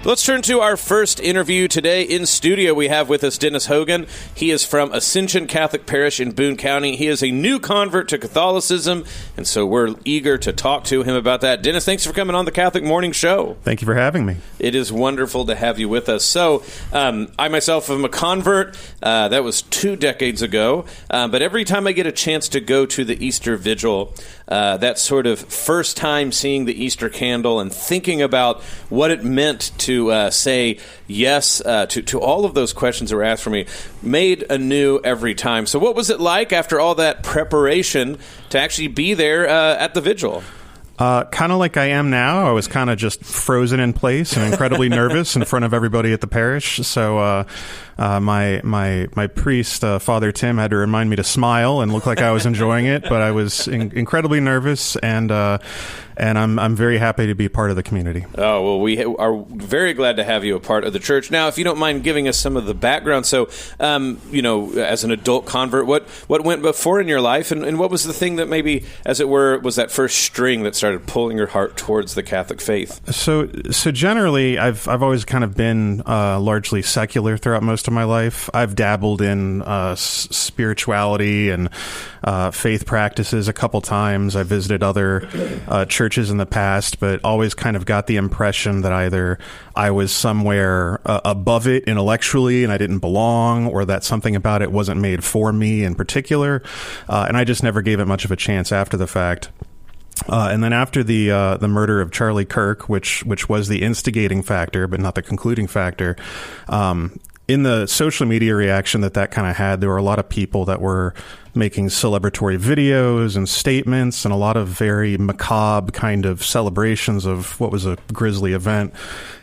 Let's turn to our first interview today. In studio, we have with us Dennis Hogan. He is from Ascension Catholic Parish in Boone County. He is a new convert to Catholicism, and so we're eager to talk to him about that. Dennis, thanks for coming on the Catholic Morning Show. Thank you for having me. It is wonderful to have you with us. So, I myself am a convert. That was 2 decades ago. But every time I get a chance to go to the Easter Vigil, that sort of first time seeing the Easter candle and thinking about what it meant to say yes to all of those questions that were asked for me, made anew every time. So what was it like after all that preparation to actually be there at the vigil? Kind of like I am now. I was kind of just frozen in place and incredibly nervous in front of everybody at the parish. So my priest, Father Tim, had to remind me to smile and look like I was enjoying it. But I was incredibly nervous, and I'm very happy to be part of the community. Oh, well, we are very glad to have you a part of the church. Now, if you don't mind giving us some of the background, so, as an adult convert, what went before in your life, and what was the thing that maybe, as it were, was that first string that started pulling your heart towards the Catholic faith? So generally, I've always kind of been largely secular throughout most of my life. I've dabbled in spirituality and faith practices a couple times. I visited other churches in the past, but always kind of got the impression that either I was somewhere above it intellectually and I didn't belong, or that something about it wasn't made for me in particular. And I just never gave it much of a chance after the fact. And then after the murder of Charlie Kirk, which was the instigating factor, but not the concluding factor, in the social media reaction that kind of had, there were a lot of people that were making celebratory videos and statements and a lot of very macabre kind of celebrations of what was a grisly event.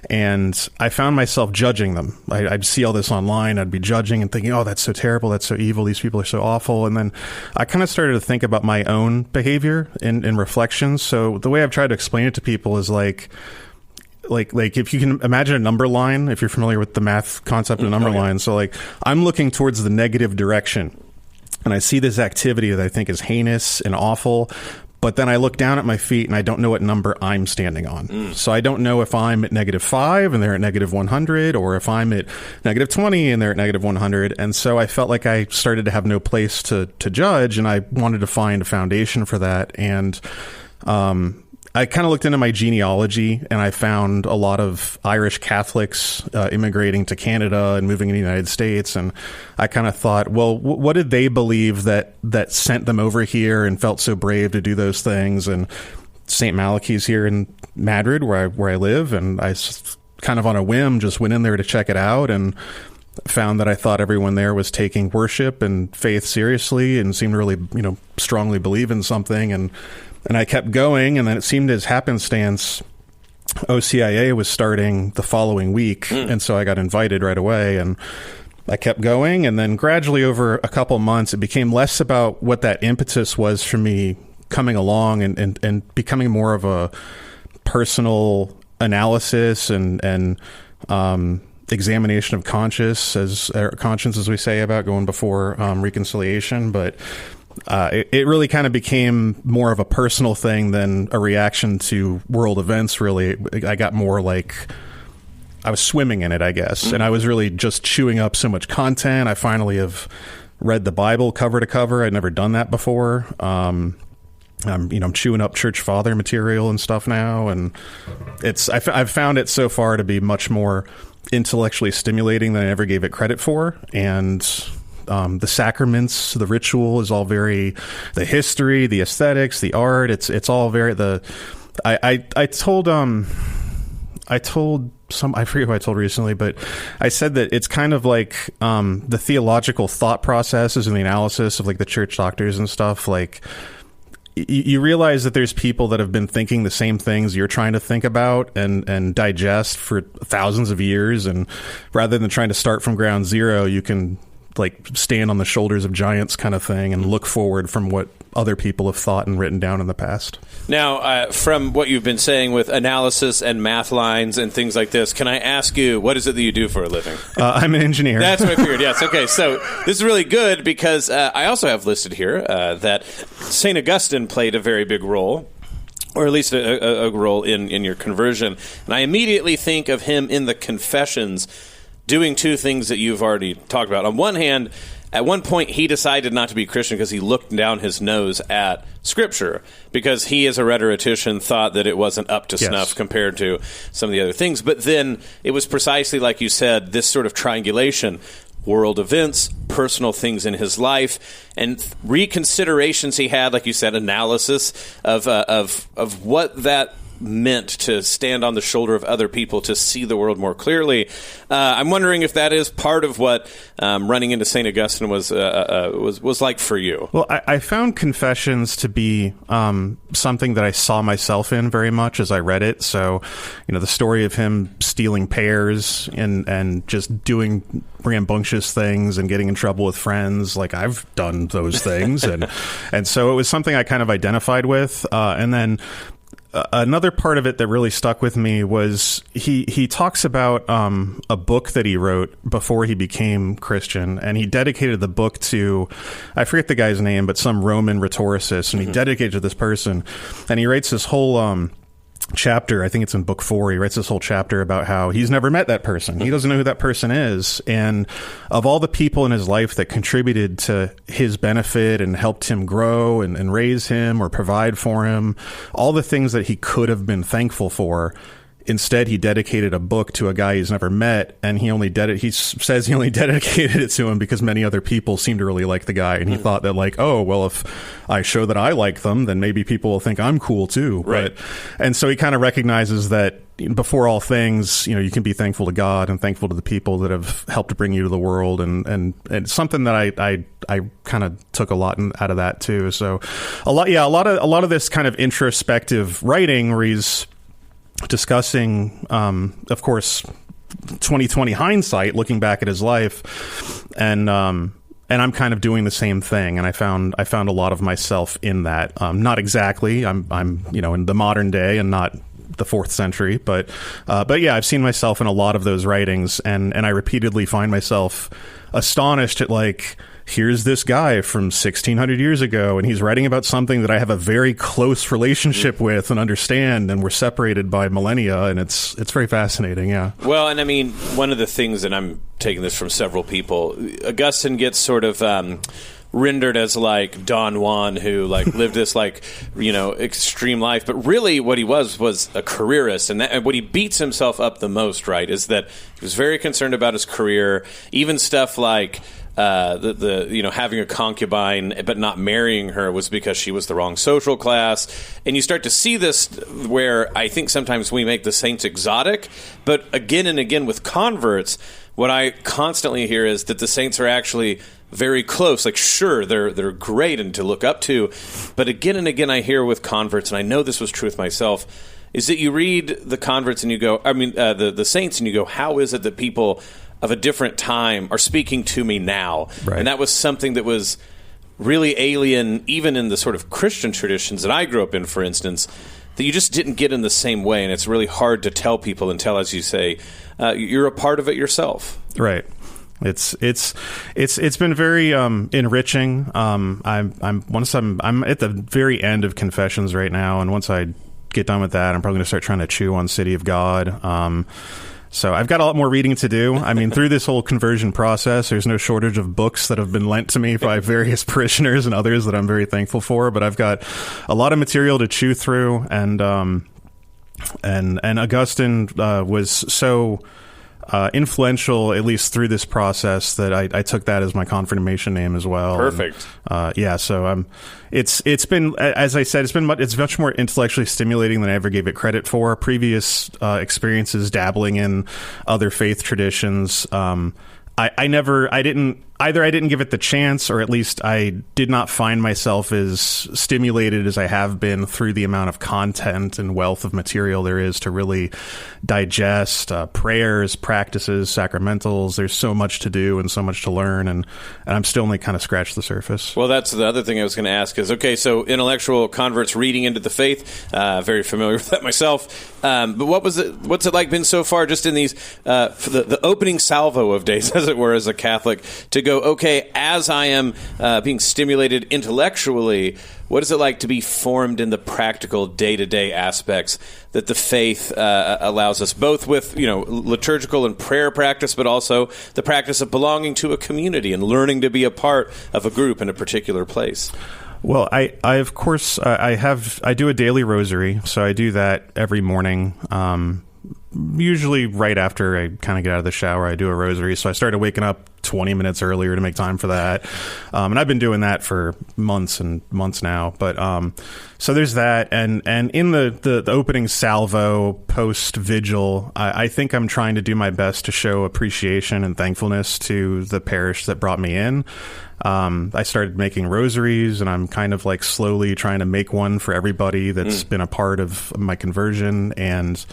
And I found myself judging them. I'd see all this online. I'd be judging and thinking, oh, that's so terrible. That's so evil. These people are so awful. And then I kind of started to think about my own behavior in reflections. So the way I've tried to explain it to people is like if you can imagine a number line, if you're familiar with the math concept of a number line. So like I'm looking towards the negative direction and I see this activity that I think is heinous and awful, but then I look down at my feet and I don't know what number I'm standing on. So I don't know if I'm at -5 and they're at -100, or if I'm at -20 and they're at -100. And so I felt like I started to have no place to judge, and I wanted to find a foundation for that. And, I kind of looked into my genealogy, and I found a lot of Irish Catholics immigrating to Canada and moving into the United States. And I kind of thought, well, what did they believe that sent them over here and felt so brave to do those things? And St. Malachy's here in Madrid, where I live, and I kind of on a whim just went in there to check it out and found that I thought everyone there was taking worship and faith seriously and seemed to really, strongly believe in something. And I kept going, and then it seemed as happenstance, OCIA was starting the following week, and so I got invited right away, and I kept going, and then gradually over a couple months, it became less about what that impetus was for me coming along and becoming more of a personal analysis and examination of conscience, as we say about going before reconciliation, but it really kind of became more of a personal thing than a reaction to world events, really. I got more like I was swimming in it, I guess. And I was really just chewing up so much content. I finally have read the Bible cover to cover. I'd never done that before. I'm chewing up church father material and stuff now. And I've found it so far to be much more intellectually stimulating than I ever gave it credit for. And the sacraments, the ritual is all the history, the aesthetics, the art. It's all very I told I forget who I told recently, but I said that it's kind of like the theological thought processes and the analysis of like the church doctors and stuff. Like you realize that there's people that have been thinking the same things you're trying to think about and digest for thousands of years, and rather than trying to start from ground zero, you can like stand on the shoulders of giants kind of thing and look forward from what other people have thought and written down in the past. Now, from what you've been saying with analysis and math lines and things like this, can I ask you, what is it that you do for a living? I'm an engineer. That's what I figured, yes. Okay, so this is really good because I also have listed here that Saint Augustine played a very big role or at least a role in your conversion. And I immediately think of him in the Confessions doing two things that you've already talked about. On one hand, at one point, he decided not to be Christian because he looked down his nose at Scripture, because he, as a rhetorician, thought that it wasn't up to snuff compared to some of the other things. But then it was precisely like you said, this sort of triangulation, world events, personal things in his life, and reconsiderations he had, like you said, analysis of what that meant to stand on the shoulder of other people to see the world more clearly. I'm wondering if that is part of what running into Saint Augustine was like for you. Well, I found Confessions to be something that I saw myself in very much as I read it. So, the story of him stealing pears and just doing rambunctious things and getting in trouble with friends, like I've done those things, and so it was something I kind of identified with, and then. Another part of it that really stuck with me was he talks about a book that he wrote before he became Christian, and he dedicated the book to, I forget the guy's name, but some Roman rhetoricist, and he dedicated it to this person, and he writes this whole chapter, I think it's in book 4, he writes this whole chapter about how he's never met that person. He doesn't know who that person is. And of all the people in his life that contributed to his benefit and helped him grow and raise him or provide for him, all the things that he could have been thankful for, instead, he dedicated a book to a guy he's never met, and he says he only dedicated it to him because many other people seem to really like the guy, and he thought that, like, oh, well, if I show that I like them, then maybe people will think I'm cool too. Right. And so he kind of recognizes that before all things, you can be thankful to God and thankful to the people that have helped to bring you to the world, and something that I kind of took a lot out of that too. So a lot of this kind of introspective writing where he's discussing, of course, 2020 hindsight, looking back at his life, and I'm kind of doing the same thing. And I found a lot of myself in that. Not exactly. I'm in the modern day and not the 4th century, but yeah, I've seen myself in a lot of those writings, and I repeatedly find myself astonished at, like, here's this guy from 1600 years ago, and he's writing about something that I have a very close relationship with and understand, and we're separated by millennia, and it's very fascinating, yeah. Well, and I mean, one of the things, and I'm taking this from several people, Augustine gets sort of rendered as like Don Juan, who like lived this like, extreme life, but really what he was a careerist, and what he beats himself up the most, right, is that he was very concerned about his career, even stuff like having a concubine but not marrying her was because she was the wrong social class. And you start to see this where I think sometimes we make the saints exotic, but again and again with converts, what I constantly hear is that the saints are actually very close. Like, sure, they're great and to look up to, but again and again I hear with converts, and I know this was true with myself, is that you read the converts and you go, the saints, and you go, how is it that people of a different time are speaking to me now? Right. And that was something that was really alien, even in the sort of Christian traditions that I grew up in, for instance, that you just didn't get in the same way. And it's really hard to tell people until, as you say, you're a part of it yourself. Right. It's been very enriching. I'm at the very end of Confessions right now, and once I get done with that, I'm probably going to start trying to chew on City of God. So I've got a lot more reading to do. I mean, through this whole conversion process, there's no shortage of books that have been lent to me by various parishioners and others that I'm very thankful for. But I've got a lot of material to chew through, and Augustine was so influential, at least through this process, that I took that as my confirmation name as well. Perfect. And, so it's been, as I said, it's much more intellectually stimulating than I ever gave it credit for. Previous experiences dabbling in other faith traditions, I didn't give it the chance, or at least I did not find myself as stimulated as I have been through the amount of content and wealth of material there is to really digest prayers, practices, sacramentals. There's so much to do and so much to learn, and I'm still only kind of scratched the surface. Well, that's the other thing I was going to ask is, okay, so intellectual converts reading into the faith, very familiar with that myself, but what's it like been so far just in these, for the opening salvo of days, as it were, as a Catholic, to go go, okay, as I am being stimulated intellectually, what is it like to be formed in the practical day-to-day aspects that the faith allows us, both with liturgical and prayer practice, but also the practice of belonging to a community and learning to be a part of a group in a particular place? Well, I of course I do a daily rosary, so I do that every morning. Usually right after I kind of get out of the shower, I do a rosary. So I started waking up 20 minutes earlier to make time for that. And I've been doing that for months and months now. But so there's that. And in the opening salvo post vigil, I think I'm trying to do my best to show appreciation and thankfulness to the parish that brought me in. I started making rosaries, and I'm kind of like slowly trying to make one for everybody that's been a part of my conversion. And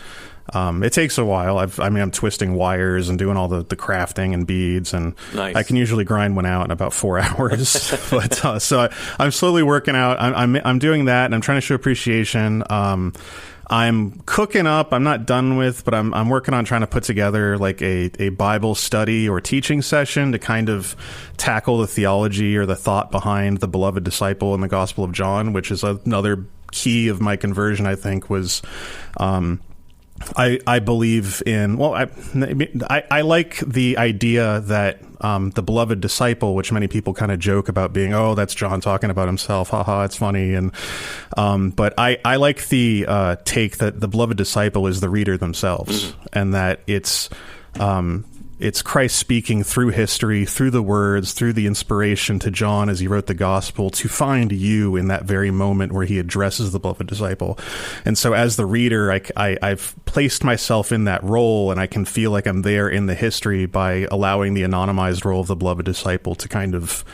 it takes a while. I'm twisting wires and doing all the crafting and beads, and nice. I can usually grind one out in about 4 hours. But so I'm slowly working out. I'm doing that, and I'm trying to show appreciation. I'm cooking up. I'm not done with, but I'm working on trying to put together like a Bible study or teaching session to kind of tackle the theology or the thought behind the beloved disciple in the Gospel of John, which is another key of my conversion, I think, was I believe in, well, I like the idea that the beloved disciple, which many people kind of joke about being, oh, that's John talking about himself, haha, it's funny. And but I like the take that the beloved disciple is the reader themselves, and that it's Christ speaking through history, through the words, through the inspiration to John as he wrote the gospel to find you in that very moment where he addresses the beloved disciple. And so as the reader, I've placed myself in that role, and I can feel like I'm there in the history by allowing the anonymized role of the beloved disciple to kind of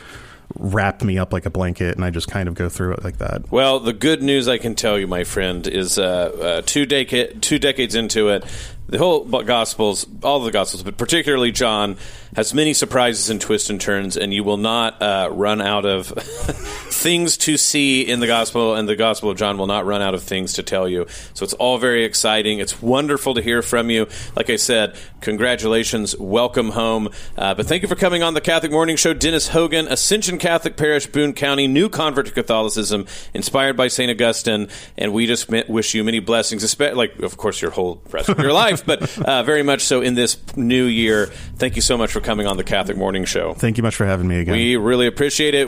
wrap me up like a blanket, and I just kind of go through it like that. Well, the good news I can tell you, my friend, is 2 decades into it, the whole Gospels, all of the Gospels, but particularly John, has many surprises and twists and turns, and you will not run out of things to see in the Gospel, and the Gospel of John will not run out of things to tell you. So it's all very exciting. It's wonderful to hear from you. Like I said, congratulations. Welcome home. But thank you for coming on the Catholic Morning Show. Dennis Hogan, Ascension Catholic Parish, Boone County, new convert to Catholicism, inspired by Saint Augustine, and we just wish you many blessings, like, of course, your whole rest of your life, but very much so in this new year. Thank you so much for coming on the Catholic Morning Show. Thank you much for having me again. We really appreciate it.